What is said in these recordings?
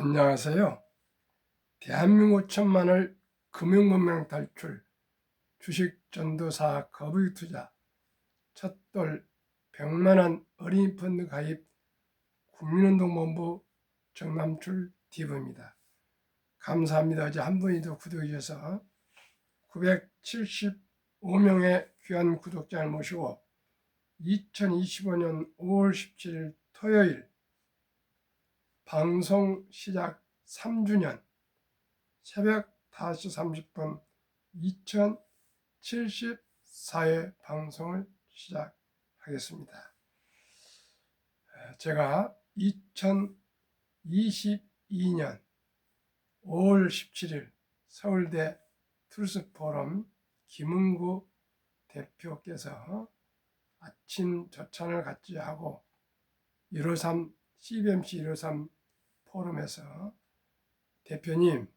안녕하세요. 대한민국 천만을 금융문명 탈출, 주식 전도사 거부익 투자, 첫돌 100만원 어린이 펀드 가입, 국민운동본부 정남출 디브입니다. 감사합니다. 어제 한 분이 더 구독해 주셔서 975명의 귀한 구독자를 모시고 2025년 5월 17일 토요일 방송 시작 3주년 새벽 5시 30분 2074회 방송을 시작하겠습니다. 제가 2022년 5월 17일 서울대 트루스포럼 김은구 대표께서 아침 조찬을 같이 하고 153 CBMC 153 포럼에서 대표님,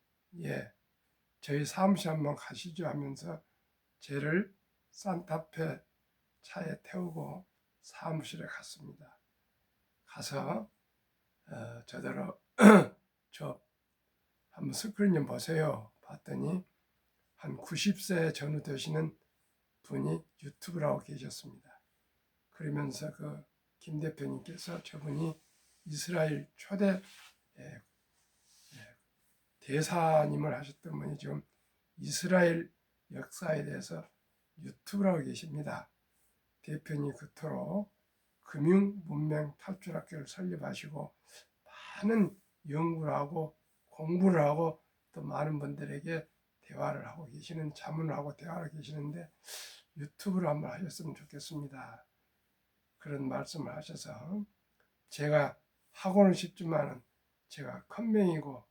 저희 사무실 한번 가시죠 하면서 저를 산타페 차에 태우고 사무실에 갔습니다. 가서 저더러 저 한번 스크린 좀 보세요. 봤더니 한 90세 전후 되시는 분이 유튜브를 하고 계셨습니다. 그러면서 그 김 대표님께서 저분이 이스라엘 초대 대사님을 하셨던 분이 지금 이스라엘 역사에 대해서 유튜브를 하고 계십니다. 대표님 그토록 금융문명 탈출학교를 설립하시고 많은 연구를 하고 공부를 하고 또 많은 분들에게 대화를 하고 계시는 자문을 하고 대화를 하고 계시는데 유튜브를 한번 하셨으면 좋겠습니다. 그런 말씀을 하셔서 제가 하고는 싶지만 제가 컴맹이고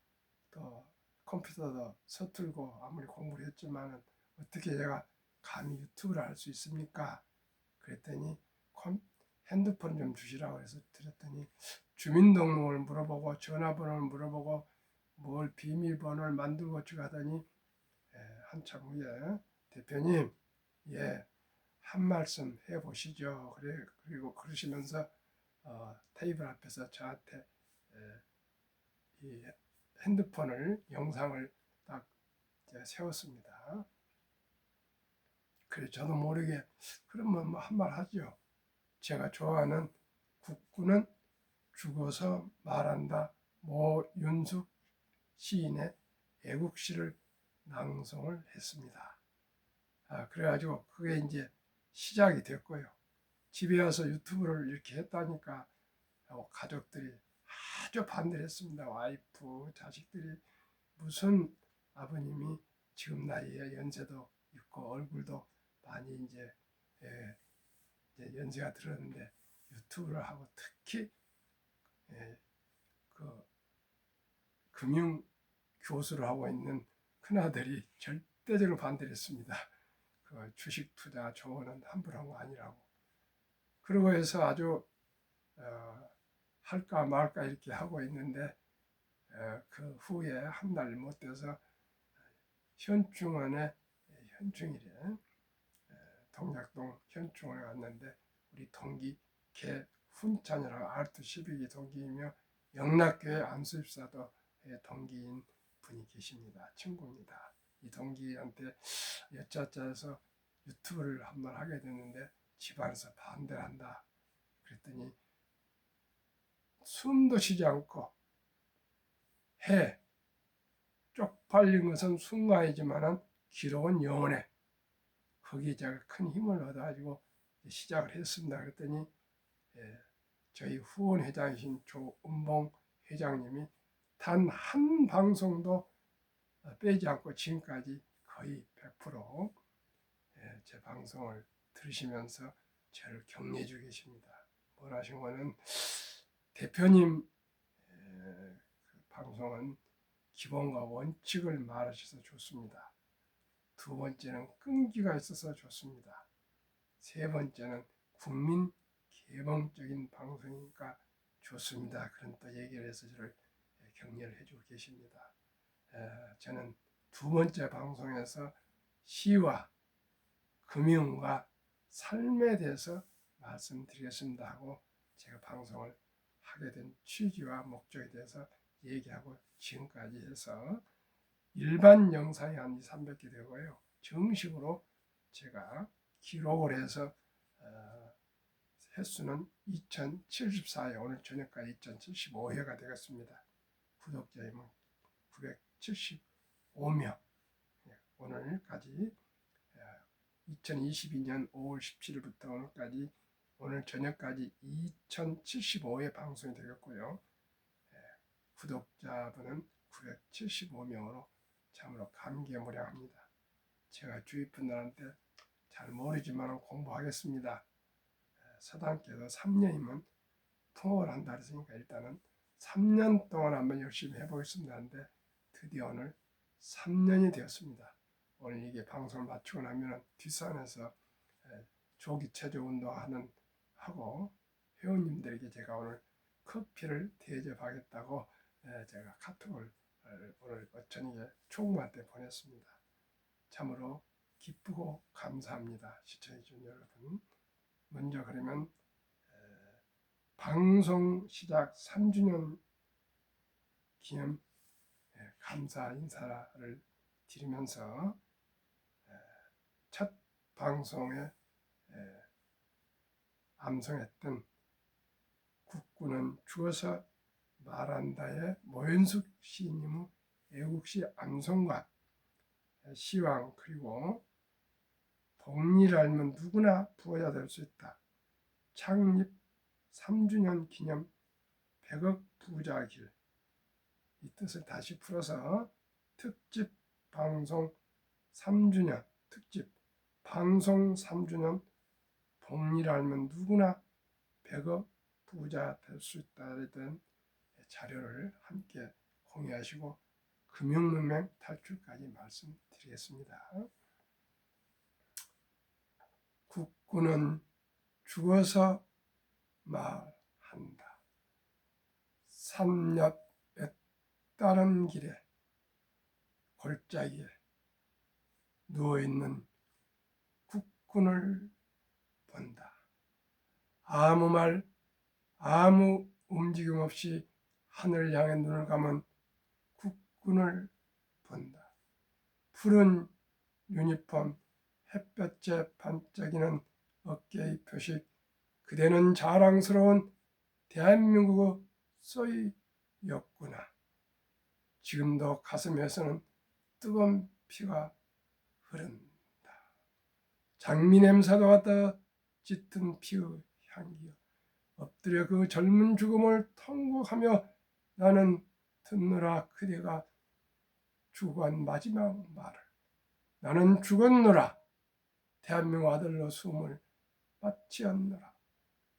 또 컴퓨터도 서툴고 아무리 공부를 했지만 어떻게 제가 감히 유튜브를 할 수 있습니까? 그랬더니 핸드폰 좀 주시라고 해서 드렸더니 주민등록을 물어보고 전화번호를 물어보고 뭘 비밀번호를 만들고 어쩌고 하더니 한참 후에 대표님 한 말씀 해보시죠. 그리고 그러시면서 테이블 앞에서 저한테 이 핸드폰을 영상을 딱 세웠습니다. 그래 저도 모르게 그러면 뭐 한 말 하죠. 제가 좋아하는 국군은 죽어서 말한다. 모윤숙 시인의 애국시를 낭송을 했습니다. 그래가지고 그게 이제 시작이 됐고요. 집에 와서 유튜브를 이렇게 했다니까 가족들이 아주 반대를 했습니다. 와이프, 자식들이 무슨 아버님이 지금 나이에 연세도 있고 얼굴도 많이 이제 연세가 들었는데 유튜브를 하고 특히 그 금융 교수를 하고 있는 큰아들이 절대적으로 반대를 했습니다. 그 주식 투자 조언은 함부로 한 거 아니라고. 그러고 해서 아주 할까 말까 이렇게 하고 있는데 그 후에 한 달 못 돼서 현충원에 현충일에 동작동 현충원에 왔는데 우리 동기 개훈찬이라고 아르트 12기 동기이며 영락교회 안수입사도 동기인 분이 계십니다. 친구입니다. 이 동기한테 여쭤서 유튜브를 한번 하게 됐는데 집안에서 반대를 한다. 그랬더니 숨도 쉬지 않고 쪽팔린 것은 순간이지만 기록은 영원해. 거기에 제가 큰 힘을 얻어가지고 시작을 했습니다. 그랬더니 저희 후원 회장이신 조은봉 회장님이 단 한 방송도 빼지 않고 지금까지 거의 100%제 방송을 들으시면서 저를 격려해 주고 계십니다. 원하신 거는 대표님 방송은 기본과 원칙을 말하셔서 좋습니다. 두 번째는 끈기가 있어서 좋습니다. 세 번째는 국민 개방적인 방송이니까 좋습니다. 그런 또 얘기를 해서 저를 격려를 해주고 계십니다. 저는 두 번째 방송에서 시와 금융과 삶에 대해서 말씀드리겠습니다 하고 제가 방송을 하게 된 취지와 목적에 대해서 얘기하고 지금까지 해서 일반 영상이 한 200~300개 되고요. 정식으로 제가 기록을 해서 횟수는 2074회, 오늘 저녁까지 2075회가 되겠습니다. 구독자님은 975명. 오늘까지 2022년 5월 17일부터 오늘까지 오늘 저녁까지 2075회 방송이 되겠고요. 구독자분은 975명으로 참으로 감개무량합니다. 제가 주위 분들한테 잘 모르지만 공부하겠습니다. 사단께서 3년이면 통업을 한다 했으니까 일단은 3년 동안 한번 열심히 해보겠습니다 하는데 드디어 오늘 3년이 되었습니다. 오늘 이게 방송을 마치고 나면 뒷산에서 조기 체조 운동하는 하고 회원님들에게 제가 오늘 커피를 대접하겠다고 제가 카톡을 오늘 저녁에 총무한테 보냈습니다. 참으로 기쁘고 감사합니다. 시청해주신 여러분. 먼저 그러면 방송 시작 3주년 기념 감사 인사를 드리면서 첫 방송에 암송했던 국군은 죽어서 말한다의 모현숙 시인님의 애국시 암송과 시황 그리고 복리를 알면 누구나 부호자 될 수 있다. 창립 3주년 기념 100억 부자 길. 이 뜻을 다시 풀어서 특집 방송 3주년 특집 방송 3주년 복리를 알면 누구나 100억 부자 될 수 있다에 대한 자료를 함께 공유하시고 금융문맹 탈출까지 말씀드리겠습니다. 국군은 죽어서 말한다. 산옆 다른 길에 골짜기에 누워있는 국군을 본다. 아무 말 아무 움직임 없이 하늘을 향해 눈을 감은 국군을 본다. 푸른 유니폼 햇볕에 반짝이는 어깨의 표식, 그대는 자랑스러운 대한민국의 소이였구나. 지금도 가슴에서는 뜨거운 피가 흐른다. 장미 냄새도 왔다 짙은 피의 향기여. 엎드려 그 젊은 죽음을 통곡하며 나는 듣노라 그대가 죽어간 마지막 말을. 나는 죽었노라. 대한민국 아들로 숨을 바치었노라.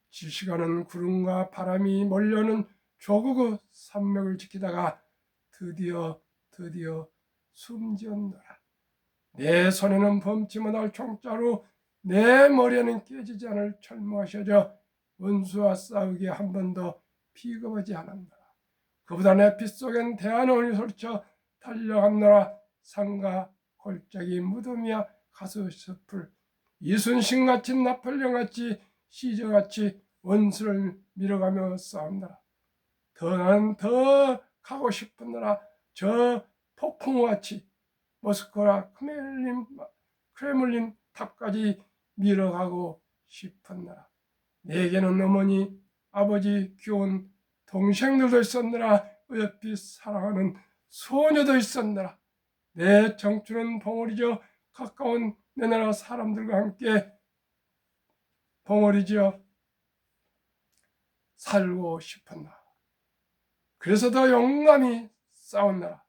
질시가는 구름과 바람이 몰려오는 조국의 산맥을 지키다가 드디어 숨지었노라. 내 손에는 범치 못할 총자루, 내 머리에는 깨지지 않을 철모가 씌어져 원수와 싸우기에 한 번도 비겁하지 않았노라. 그보다 내 피 속엔 대한원이 솔쳐 달려갔노라. 산과 골짜기 무덤이야 가스숲을 이순신같이 나폴레옹같이 시저같이 원수를 밀어가며 싸운다. 나는 더 가고 싶은노라. 저 폭풍우같이 모스크바 크레물린 탑까지 밀어가고 싶었노라. 내게는 어머니, 아버지, 귀여운 동생들도 있었노라. 어여삐 사랑하는 소녀도 있었노라. 내 청춘은 봉우리져 가까운 내 나라 사람들과 함께 봉우리져 살고 싶었나. 그래서 더 용감히 싸웠노라.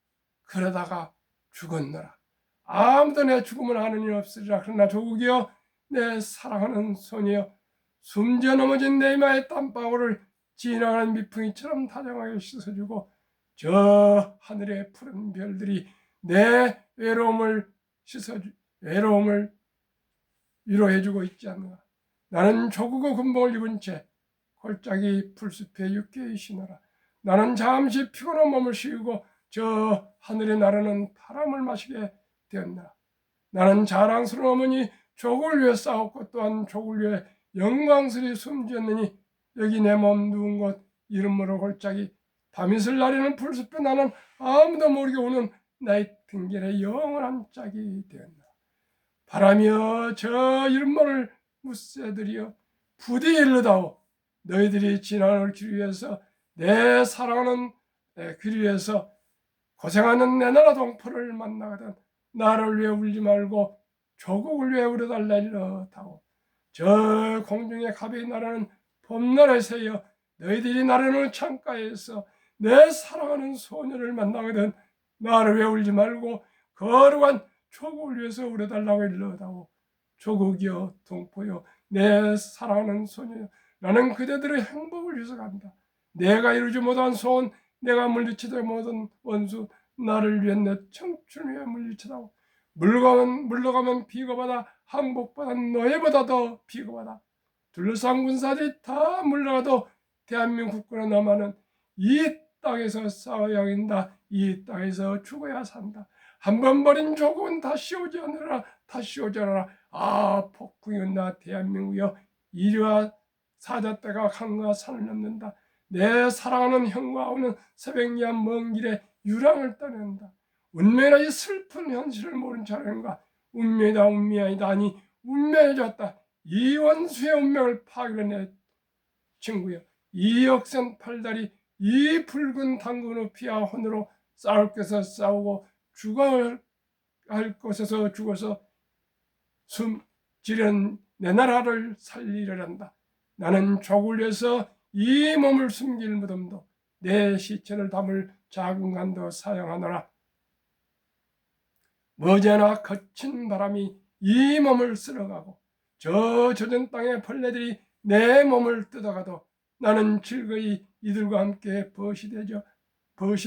그러다가 죽었노라. 아무도 내 죽음을 아는 일 없으리라. 그러나 조국이여, 내 사랑하는 손이여, 숨져 넘어진 내 이마의 땀방울을 지나가는 미풍이처럼 다정하게 씻어주고 저 하늘의 푸른 별들이 내 외로움을 위로해주고 있지 않나. 나는 조국의 군복을 입은 채 골짜기 풀숲에 육개의 쉬노라. 나는 잠시 피곤한 몸을 쉬고 저 하늘에 나르는 바람을 마시게 되었나. 나는 자랑스러운 어머니 조국을 위해 싸웠고 또한 조국을 위해 영광스레 숨지었느니 여기 내 몸 누운 곳 이름으로 골짜기 밤이슬 날에는 풀숲에 나는 아무도 모르게 오는 나이팅게일의 영원한 짝이 되었나. 바라며 저 이름모를 무새들이여 부디 일러다오. 너희들이 지나올 길 위에서 내 사랑하는 길 위에서 고생하는 내 나라 동포를 만나거든 나를 위해 울지 말고 조국을 위해 울어달라 일러다오. 저 공중에 가벼이 날아는 봄날의 새여 너희들이 나르는 창가에서 내 사랑하는 소녀를 만나거든 나를 위해 울지 말고 거룩한 조국을 위해서 울어달라고 일러다오. 조국이여 동포여 내 사랑하는 소녀여 나는 그대들의 행복을 위해서 간다. 내가 이루지 못한 소원 내가 물리치지 못한 원수 나를 위해 내 청춘을 위해 물리치다오. 물러가면 비겁하다. 항복보다 노예보다 더 비겁하다. 둘러싼 군사들이 다 물러가도 대한민국 국군에 남아는 이 땅에서 싸워야 한다. 이 땅에서 죽어야 산다. 한 번 버린 조국은 다시 오지 않으라. 다시 오지 않으라. 아 폭풍이었나 대한민국이여 이리와 사자 때가 강과 산을 넘는다. 내 사랑하는 형과 오는 새벽야한 먼 길에 유랑을 떠난다. 운명이라 이 슬픈 현실을 모른 자는가. 운명이다 운명이다 아니 운명해졌다. 이 원수의 운명을 파괴해 친구여. 이 역선 팔다리 이 붉은 당구 높이와 혼으로 싸울 것에서 싸우고 죽어야 할 것에서 죽어서 숨지른 내 나라를 살리려란다. 나는 조국을 위해서 이 몸을 숨길 무덤도 내 시체를 담을 작은 간도 사용하노라. 머지않아 거친 바람이 이 몸을 쓸어가고 저 젖은 땅의 벌레들이 내 몸을 뜯어가도 나는 즐거이 이들과 함께 벗이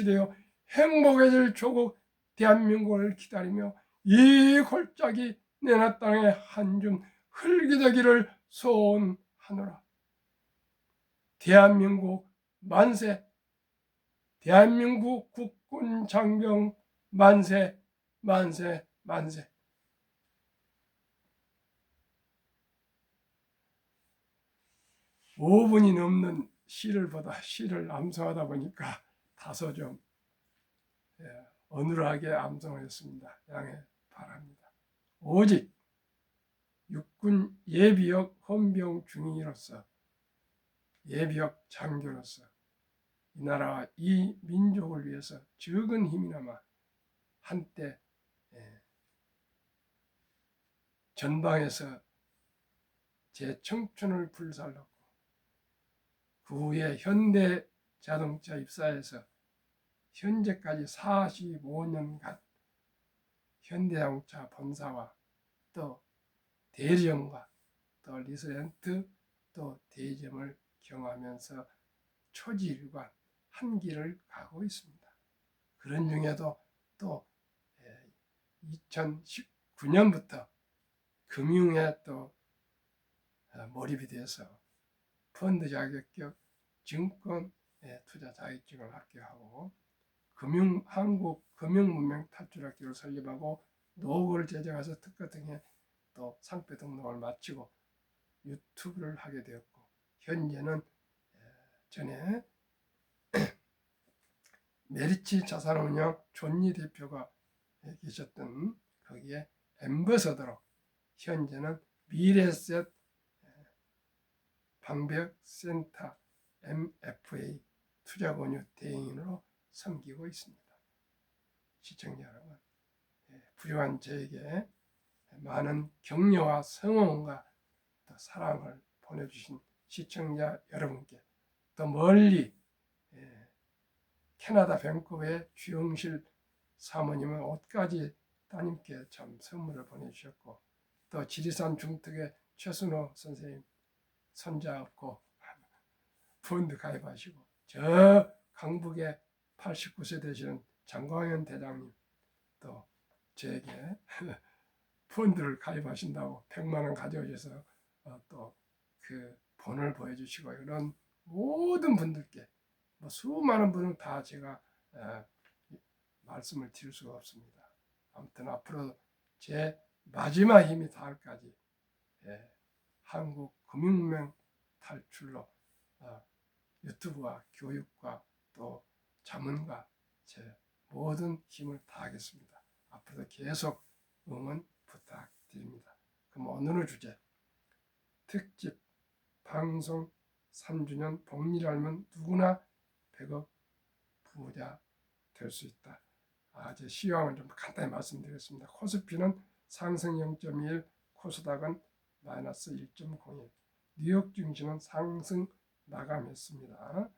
되어 행복해질 조국 대한민국을 기다리며 이 골짜기 내나 땅에 한 줌 흙이 되기를 소원하노라. 대한민국 만세. 대한민국 국군 장병 만세. 만세 만세. 5분이 넘는 시를 암송하다 보니까 다소 좀 어눌하게 암송했습니다. 양해 바랍니다. 오직 육군 예비역 헌병 중위로서 예비역 장교로서 이 나라와 이 민족을 위해서 적은 힘이나마 한때 전방에서 제 청춘을 불살랐고 그 후에 현대자동차 입사해서 현재까지 45년간 현대자동차 본사와 또 대리점과 또 리스렌트 또 대리점을 경험하면서 초지일관 한 길을 가고 있습니다. 그런 중에도 또 2019년부터 금융에 또 몰입이 돼서 펀드 자격증, 증권 투자 자격증을 합격하고 한국 금융문명 탈출학교를 설립하고 노후를 제작해서 특허 등에 또 상표 등록을 마치고 유튜브를 하게 되었고 현재는 전에 메리츠 자산운용 존니 대표가 계셨던 거기에 앰버서더로 현재는 미래셋 방백센터 MFA 투자권유 대행인으로 섬기고 있습니다. 시청자 여러분, 부유한 저에게 많은 격려와 성원과 또 사랑을 보내주신 시청자 여러분께 또 멀리 캐나다 밴쿠버의 주영실 사모님은 옷까지 따님께 참 선물을 보내주셨고 또 지리산 중특의 최순호 선생님 손자없고 펀드 가입하시고 저 강북에 89세 되시는 장광현 대장님 또 저에게 펀드를 가입하신다고 100만 원 가져오셔서 또 그 본을 보여주시고 이런 모든 분들께 수많은 분을 다 제가 말씀을 드릴 수가 없습니다. 아무튼 앞으로 제 마지막 힘이 닿을까지 한국 금융문명 탈출로 유튜브와 교육과 또 자문과 제 모든 힘을 다하겠습니다. 앞으로도 계속 응원 부탁드립니다. 그럼 오늘의 주제, 특집 방송 3주년 복리를 알면 누구나 100억 부자 될 수 있다. 제 시황을 좀 간단히 말씀드리겠습니다. 코스피는 상승 0.21, 코스닥은 마이너스 1.01, 뉴욕 증시는 상승 마감했습니다.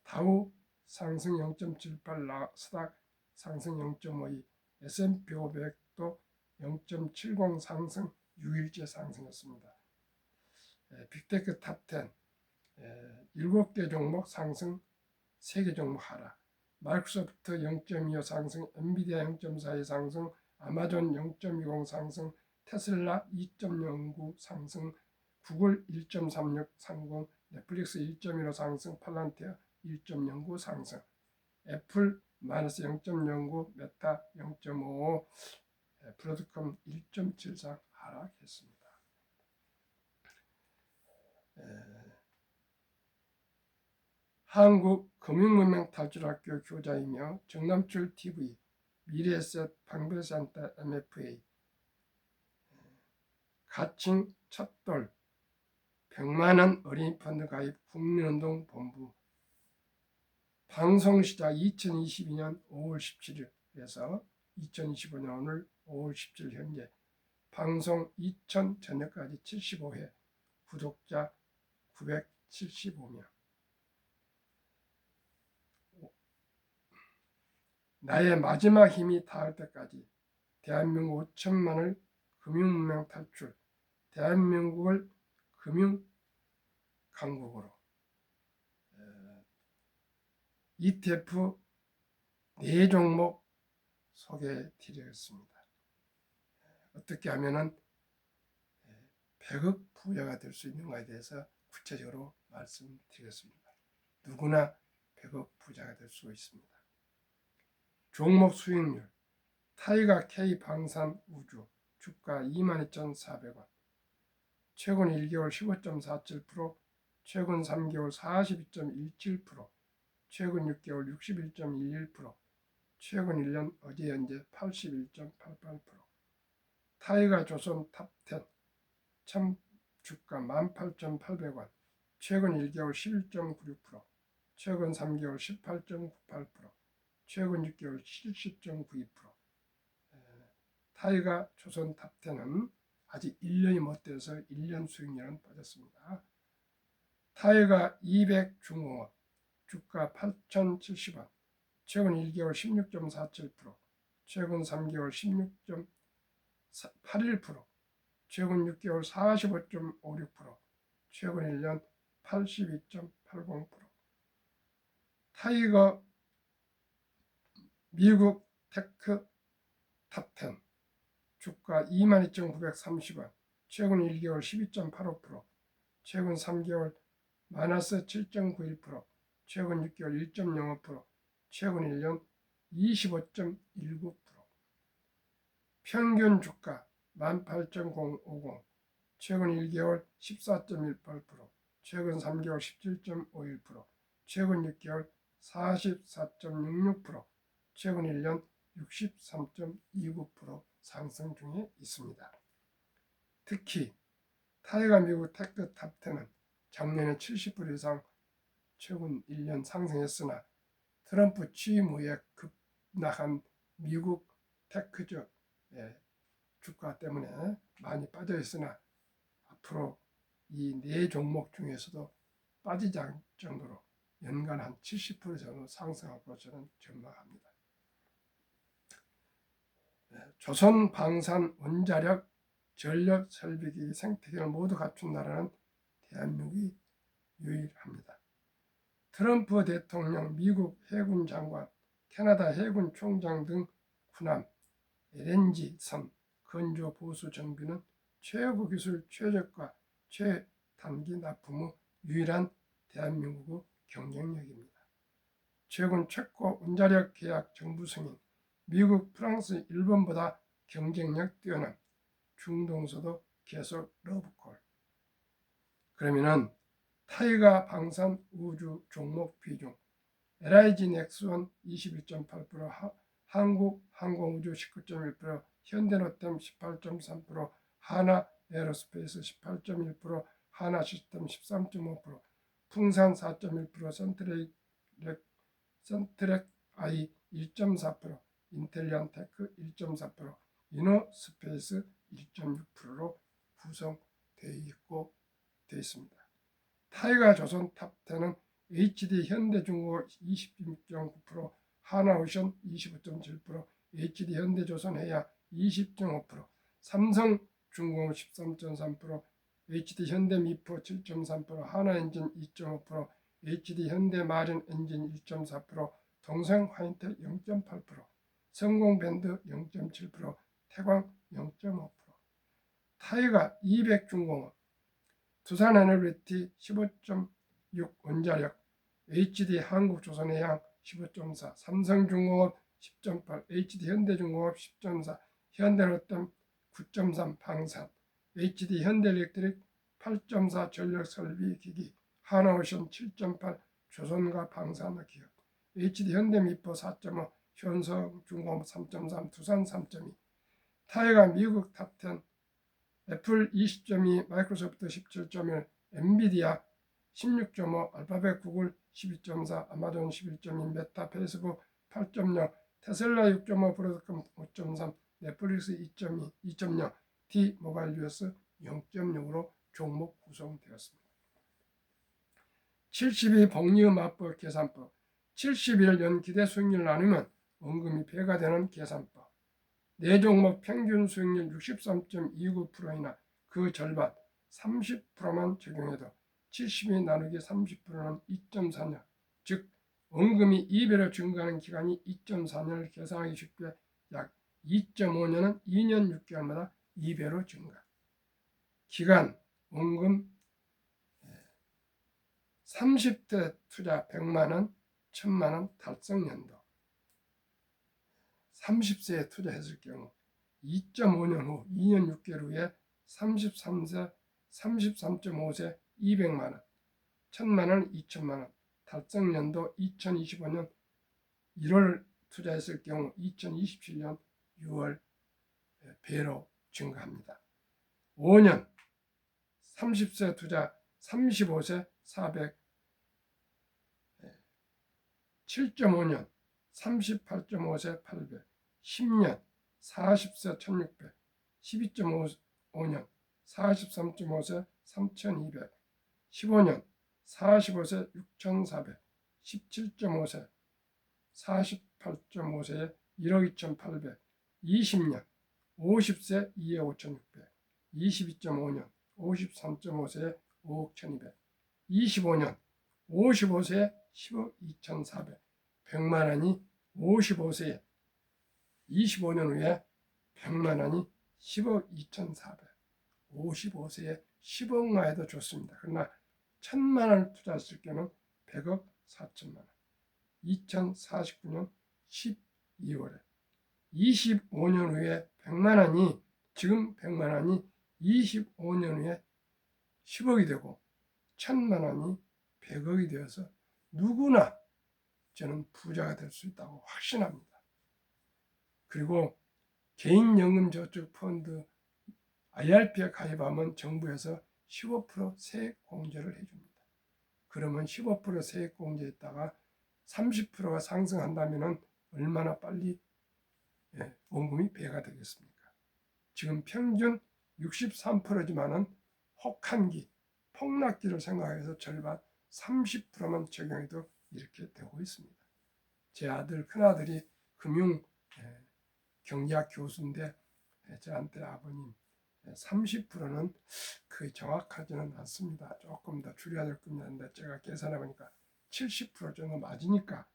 다우 상승 0.78, 나스닥 상승 0.52, S&P 500도 0.70 상승 6일째 상승했습니다. 빅테크 탑10 7개 종목 상승, 3개 종목 하락. 마이크로소프트 0.25 상승, 엔비디아 0.42 상승, 아마존 0.20 상승, 테슬라 2.09 상승, 구글 1.36 상승, 넷플릭스 1.15 상승, 팔란티아 1.09 상승, 애플 마이너스 0.09, 메타 0.55, 브로드컴 1.73 하락했습니다. 한국금융문명탈출학교 교자이며 정남출TV, 미래에셋 방배센터 MFA, 가칭 첫돌 100만원 어린이펀드 가입 국민운동 본부, 방송시작 2022년 5월 17일에서 2025년 오늘 5월 17일 현재 방송 2000 전역까지 75회, 구독자 975명. 나의 마지막 힘이 닿을 때까지 대한민국 5천만을 금융문명 탈출, 대한민국을 금융 강국으로, ETF 4종목 소개해 드리겠습니다. 어떻게 하면은 100억 부자가 될 수 있는가에 대해서 구체적으로 말씀드리겠습니다. 누구나 100억 부자가 될 수 있습니다. 종목 수익률, 타이가 K 방산 우주 주가 22,400원, 최근 1개월 15.47%, 최근 3개월 42.17%, 최근 6개월 61.11%, 최근 1년 어제 현재 81.88%. 타이가 조선 탑10 참 주가 18,800원, 최근 1개월 11.96%, 최근 3개월 18.98%, 최근 6개월 70.92%. 타이가 조선 탑10은 아직 1년이 못 돼서 1년 수익률은 빠졌습니다. 타이가 200 중공업 주가 8,070원, 최근 1개월 16.47%, 최근 3개월 16.81%, 최근 6개월 45.56%, 최근 1년 82.80%. 타이거 미국 테크 탑10 주가 22,930원, 최근 1개월 12.85%, 최근 3개월 마이너스 7.91%, 최근 6개월 1.05%, 최근 1년 25.19%. 평균 주가 18,050, 최근 1개월 14.18%, 최근 3개월 17.51%, 최근 6개월 44.66%, 최근 1년 63.29% 상승 중에 있습니다. 특히 타이가 미국 테크 탑10은 작년에 70% 이상 최근 1년 상승했으나 트럼프 취임 후에 급락한 미국 테크적 주가 때문에 많이 빠져 있으나 앞으로 이 4종목 중에서도 빠지지 않을 정도로 연간 한 70% 정도 상승할 것으로 전망합니다. 조선 방산 원자력 전력 설비기 생태계를 모두 갖춘 나라는 대한민국이 유일합니다. 트럼프 대통령, 미국 해군 장관, 캐나다 해군 총장 등 군함, LNG 선, 건조 보수 정비는 최고 기술 최저가 최단기 납품 후 유일한 대한민국의 경쟁력입니다. 최근 체코 원자력 계약 정부 승인, 미국, 프랑스, 일본보다 경쟁력 뛰어난 중동서도 계속 러브콜. 그러면은 타이가 방산 우주 종목 비중 LIG 넥스원 21.8%, 한국항공우주 19.1%, 현대로템 18.3%, 하나에어로스페이스 18.1%, 하나시스템 13.5%, 풍산 4.1%, 선트랙 I 1.4%, 인텔리안테크 1.4%, 이노스페이스 1.6%로 구성되어 있고 되어 있습니다. 타이가 조선 탑10은 HD 현대중공업 26.9%, 하나오션 25.7%, HD 현대조선해양 20.5%, 삼성중공업 13.3%, HD 현대미포 7.3%, 하나엔진 2.5%, HD 현대마린엔진 1.4%, 동성화인텍 0.8%, 성공밴드 0.7%, 태광 0.5%. 타이가 200중공업, 두산에너비티 15.6 원자력, HD 한국조선해양 15.4, 삼성중공업 10.8, HD 현대중공업 10.4, 현대로템 9.3 방산, HD 현대일렉트릭 8.4 전력설비기기, 하나오션 7.8 조선과 방산의 기업, HD 현대미포 4.5, 현성중공업 3.3, 두산 3.2. 타이가 미국 탑10, 애플 20.2, 마이크로소프트 17.1, 엔비디아 16.5, 알파벳 구글 12.4, 아마존 11.2, 메타 페이스북 8.0, 테슬라 6.5, 브로드컴 5.3, 넷플릭스 2.0, T모바일 US 0.6으로 종목 구성되었습니다. 72 복리음합법 계산법, 71 연기대 수익률 나누면 원금이 배가 되는 계산법, 4종목 평균 수익률 63.29%이나 그 절반 30%만 적용해도 72 나누기 30%는 2.4년, 즉 원금이 2배로 증가하는 기간이 2.4년을 계산하기 쉽게 약 2.5년은 2년 6개월마다 2배로 증가. 기간, 원금 30대 투자 100만원, 1000만원 달성연도. 30세에 투자했을 경우 2.5년 후 2년 6개월 후에 33세 33.5세 200만원, 1000만원, 2000만원, 달성연도 2025년 1월 투자했을 경우 2027년 6월 배로 증가합니다. 5년 30세 투자 35세 400, 7.5년 38.5세 800, 10년 40세 1600, 12.5년 43.5세 3200, 15년 45세 6400, 17.5세 48.5세에 1억 2800, 20년 50세 2억 5600, 22.5년 53.5세에 5억 1200, 25년 55세에 10억 2400, 100만원이 55세에 25년 후에 100만원이 10억 2400, 55세에 10억만 해도 좋습니다. 그러나 1000만원을 투자했을 때는 100억 4천만원, 2049년 12월에 25년 후에 100만원이, 지금 100만원이 25년 후에 10억이 되고 1000만원이 100억이 되어서 누구나 저는 부자가 될 수 있다고 확신합니다. 그리고 개인연금저축펀드 IRP에 가입하면 정부에서 15% 세액 공제를 해줍니다. 그러면 15% 세액 공제했다가 30%가 상승한다면 얼마나 빨리 원금이 배가 되겠습니까? 지금 평균 63%지만은 혹한기, 폭락기를 생각해서 절반 30%만 적용해도 이렇게 되고 있습니다. 제 아들, 큰아들이 금융 경제학 교수인데 저한테 아버님 30%는 거의 정확하지는 않습니다. 조금 더 줄여야 될 겁니다. 근데 제가 계산해 보니까 70% 정도 맞으니까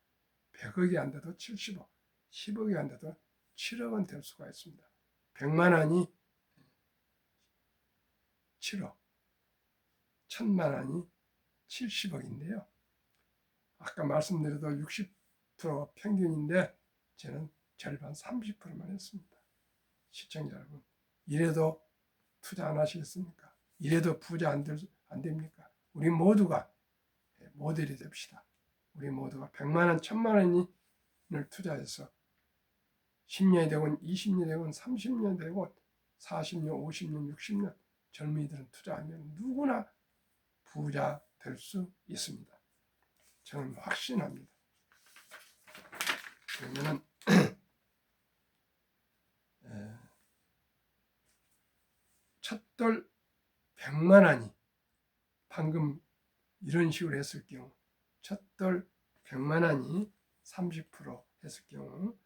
100억이 안 돼도 70억, 10억이 안 돼도 7억은 될 수가 있습니다. 100만 원이 7억, 1000만 원이 70억인데요. 아까 말씀드려도 60% 평균인데 저는 절반 30%만 했습니다. 시청자 여러분, 이래도 투자 안 하시겠습니까? 이래도 부자 안 됩니까? 우리 모두가 모델이 됩시다. 우리 모두가 100만 원, 1000만 원을 투자해서 10년이 되건 20년이 되건 30년 되건 40년, 50년, 60년 젊은이들은 투자하면 누구나 부자 될 수 있습니다. 저는 확신합니다. 그러면은 첫돌 100만 원이 방금 이런 식으로 했을 경우 첫돌 100만 원이 30% 했을 경우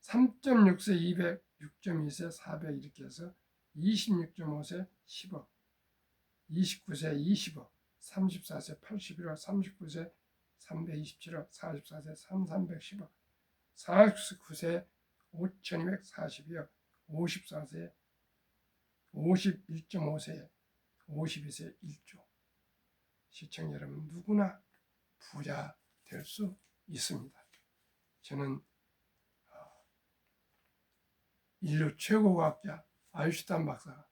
3.6세 200, 6.2세 400 이렇게 해서 26.5세 10억, 29세 20억, 34세 81억, 39세 327억, 44세 310억, 49세 5242억, 54세 51.5세 52세 1조. 시청자 여러분 누구나 부자 될 수 있습니다. 저는 인류 최고 과학자 아인슈타인 박사가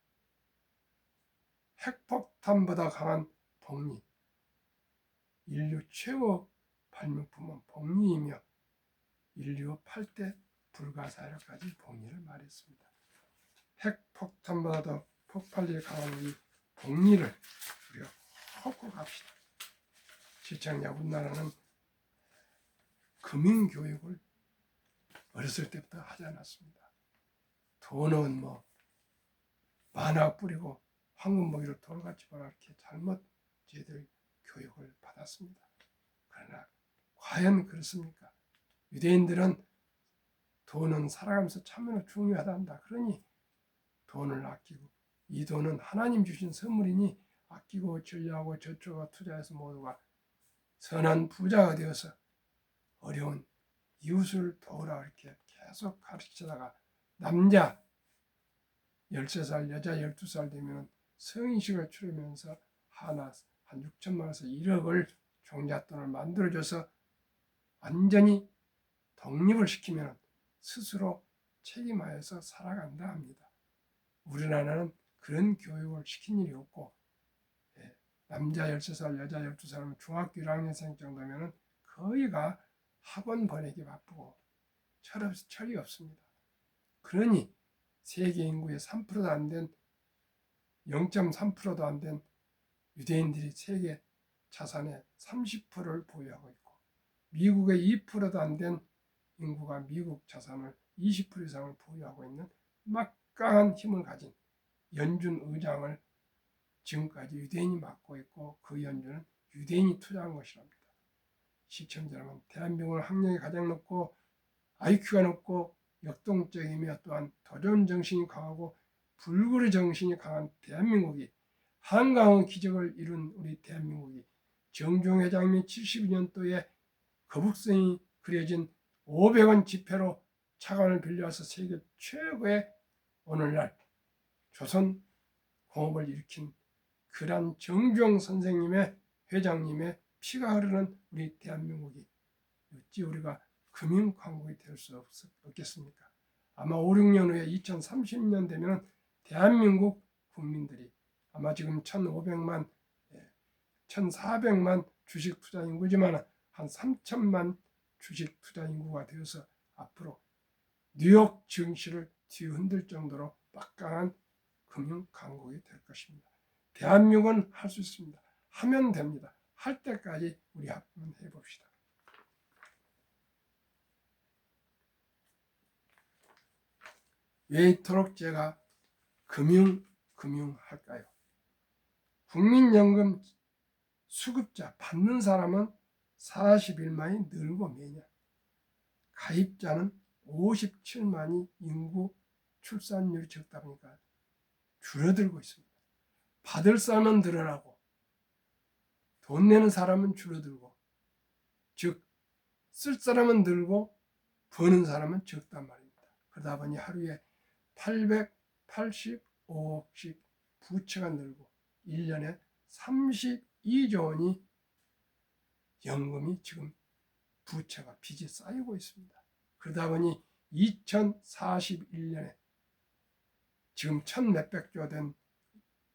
핵폭탄보다 강한 복리, 인류 최고 발명품은 복리이며 인류 8대 불가사의까지 복리를 말했습니다. 핵폭탄보다 더 폭발력이 강한 이 복리를 우리가 헛고 갑시다. 시청자 우리나라는 금융교육을 어렸을 때부터 하지 않았습니다. 돈은 뭐 만화 뿌리고 황금 먹이로 돌같이 벌어 이렇게 잘못 저희들 교육을 받았습니다. 그러나 과연 그렇습니까? 유대인들은 돈은 살아가면서 참으로 중요하단다. 그러니 돈을 아끼고 이 돈은 하나님 주신 선물이니 아끼고 전리하고 저축하고 투자해서 모두가 선한 부자가 되어서 어려운 이웃을 도우라 이렇게 계속 가르치다가 남자 13살, 여자 12살 되면 성인식을 치르면서 하나 한 6천만 원에서 1억을 종잣돈을 만들어줘서 완전히 독립을 시키면 스스로 책임하여서 살아간다 합니다. 우리나라는 그런 교육을 시킨 일이 없고 남자 13살, 여자 12살은 중학교 1학년생 정도면 거의가 학원 보내기 바쁘고 철이 없습니다. 그러니 세계 인구의 3%도 안 된 0.3%도 안 된 유대인들이 세계 자산의 30%를 보유하고 있고 미국의 2%도 안 된 인구가 미국 자산을 20% 이상을 보유하고 있는 막강한 힘을 가진 연준 의장을 지금까지 유대인이 맡고 있고 그 연준은 유대인이 투자한 것이랍니다. 시청자 여러분, 대한민국은 학력이 가장 높고 IQ가 높고 역동적이며 또한 도전 정신이 강하고 불굴의 정신이 강한 대한민국이 한강의 기적을 이룬 우리 대한민국이 정종 회장님이 72년도에 거북선이 그려진 500원 지폐로 차관을 빌려와서 세계 최고의 오늘날 조선 공업을 일으킨 그런 정종 선생님의 회장님의 피가 흐르는 우리 대한민국이 어찌 우리가 금융강국이 될 수 없겠습니까? 아마 5, 6년 후에 2030년 되면 대한민국 국민들이 아마 지금 1,500만, 1,400만 주식 투자 인구지만 한 3,000만 주식 투자 인구가 되어서 앞으로 뉴욕 증시를 뒤흔들 정도로 막강한 금융강국이 될 것입니다. 대한민국은 할 수 있습니다. 하면 됩니다. 할 때까지 우리 한번 해봅시다. 왜 이토록 제가 금융할까요? 국민연금 수급자 받는 사람은 41만이 늘고 매년 가입자는 57만이 인구 출산율이 적다 보니까 줄어들고 있습니다. 받을 사람은 늘어나고 돈 내는 사람은 줄어들고 즉 쓸 사람은 늘고 버는 사람은 적단 말입니다. 그러다 보니 하루에 885억씩 부채가 늘고 1년에 32조 원이 연금이 지금 부채가 빚이 쌓이고 있습니다. 그러다 보니 2041년에 지금 1,몇백조 된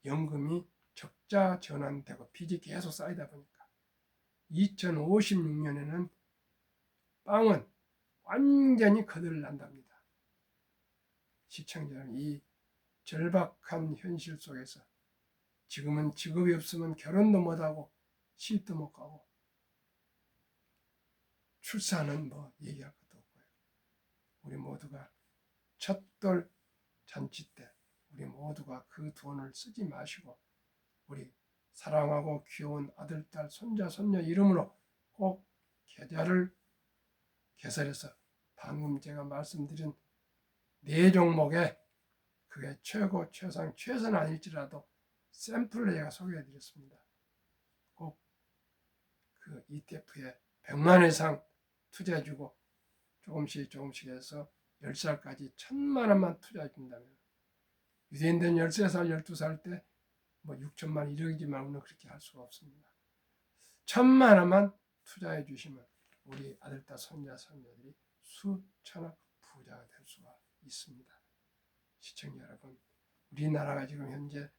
연금이 적자 전환되고 빚이 계속 쌓이다 보니까 2056년에는 빵은 완전히 거덜난답니다. 시청자 여러분, 이 절박한 현실 속에서 지금은 직업이 없으면 결혼도 못하고 시집도 못 가고 출산은 뭐 얘기할 것도 없고요. 우리 모두가 첫돌 잔치 때 우리 모두가 그 돈을 쓰지 마시고 우리 사랑하고 귀여운 아들, 딸, 손자, 손녀 이름으로 꼭 계좌를 개설해서 방금 제가 말씀드린 4종목에 그게 최고, 최상, 최선 아닐지라도 샘플을 제가 소개해드렸습니다. 꼭 그 ETF에 100만 이상 투자해주고 조금씩 해서 10살까지 1000만 원만 투자해준다면 유대인들은 13살, 12살 때 뭐 6천만 1억이지만 우리는 그렇게 할 수가 없습니다. 1000만 원만 투자해 주시면 우리 아들, 딸, 손자, 손녀들이 수천억 부자가 될 수가 있습니다. 시청자 여러분, 우리나라가 지금 현재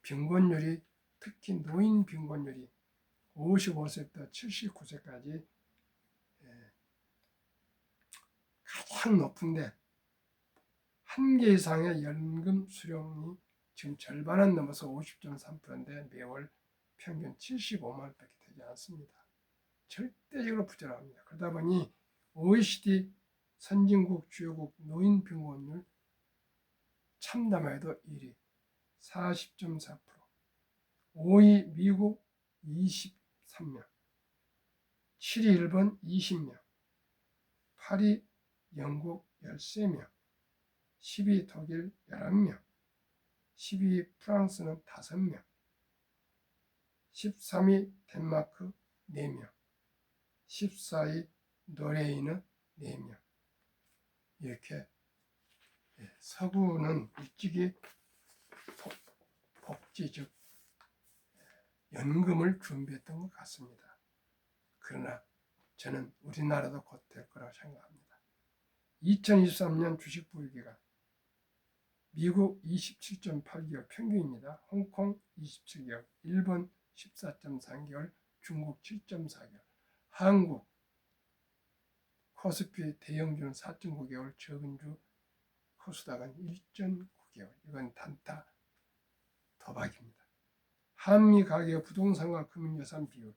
빈곤율이, 특히 노인 빈곤율이 55세부터 79세까지 가장 높은데 한 개 이상의 연금 수령이 지금 절반은 넘어서 50.3%인데 매월 평균 75만 원밖에 되지 않습니다. 절대적으로 부족합니다. 그러다 보니 OECD 선진국 주요국 노인 빈곤율 참담해도 1위 40.4%, 5위 미국 23명, 7위 일본 20명, 8위 영국 13명, 10위 독일 11명, 12위 프랑스는 5명, 13위 덴마크 4명, 14위 노르웨이는 4명. 이렇게 서구는 일찍이 복지 즉 연금을 준비했던 것 같습니다. 그러나 저는 우리나라도 곧 될 거라고 생각합니다. 2023년 주식 보유기간 미국 27.8개월 평균입니다. 홍콩 27개월, 일본 14.3개월, 중국 7.4개월, 한국 코스피 대형주는 4.9개월, 적은주 코스닥은 1.9개월. 이건 단타 도박입니다. 한미 가계 부동산과 금융자산 비율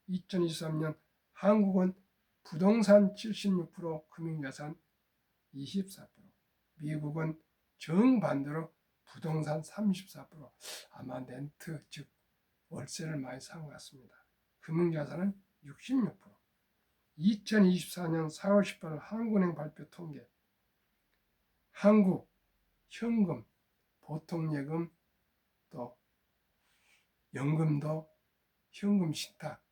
2023년 한국은 부동산 76%, 금융자산 24%, 미국은 정반대로 부동산 34%, 아마 렌트 즉 월세를 많이 산 것 같습니다. 금융자산은 66%. 2024년 4월 18일 한국은행 발표 통계 한국 현금, 보통예금, 또 연금도 현금 신탁,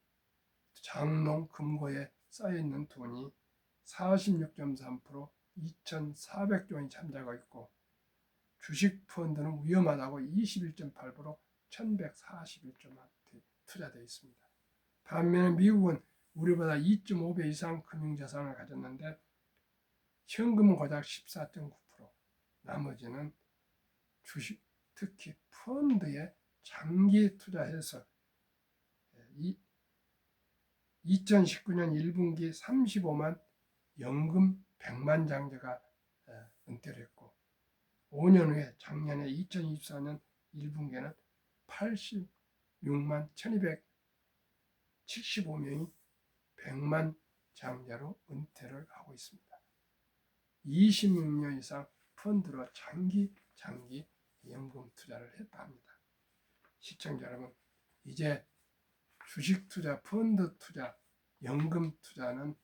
장롱, 금고에 쌓여있는 돈이 46.3%, 2,400조 원이 잠자고 있고 주식 펀드는 위험하다고 21.8%, 1,141조만 투자되어 있습니다. 반면에 미국은 우리보다 2.5배 이상 금융자산을 가졌는데 현금은 고작 14.9%, 나머지는 주식, 특히 펀드에 장기 투자해서 2019년 1분기 35만 연금 100만 장자가 은퇴를 했고 5년 후에 작년에 2024년 1분기에는 86만 1275명이 100만 장자로 은퇴를 하고 있습니다. 26년 이상 펀드로 장기 연금 투자를 했다 합니다. 시청자 여러분, 이제 주식 투자, 펀드 투자, 연금 투자는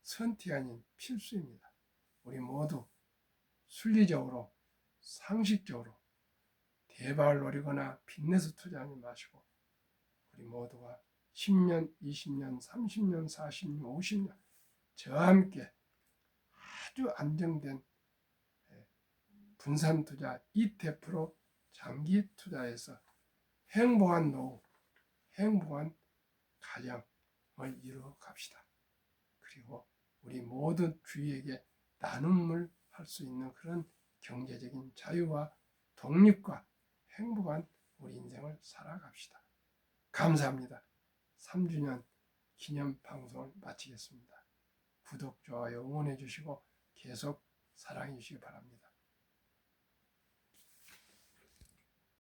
선택이 아닌 필수입니다. 우리 모두 순리적으로, 상식적으로 대박을 노리거나 빚내서 투자하지 마시고 우리 모두가 10년, 20년, 30년, 40년, 50년 저와 함께 아주 안정된 분산 투자 ETF로 장기 투자해서 행복한 노후, 행복한 가정을 이루어 갑시다. 그리고 우리 모든 주위에게 나눔을 할 수 있는 그런 경제적인 자유와 독립과 행복한 우리 인생을 살아갑시다. 감사합니다. 3주년 기념 방송을 마치겠습니다. 구독, 좋아요 응원해 주시고 계속 사랑해 주시기 바랍니다.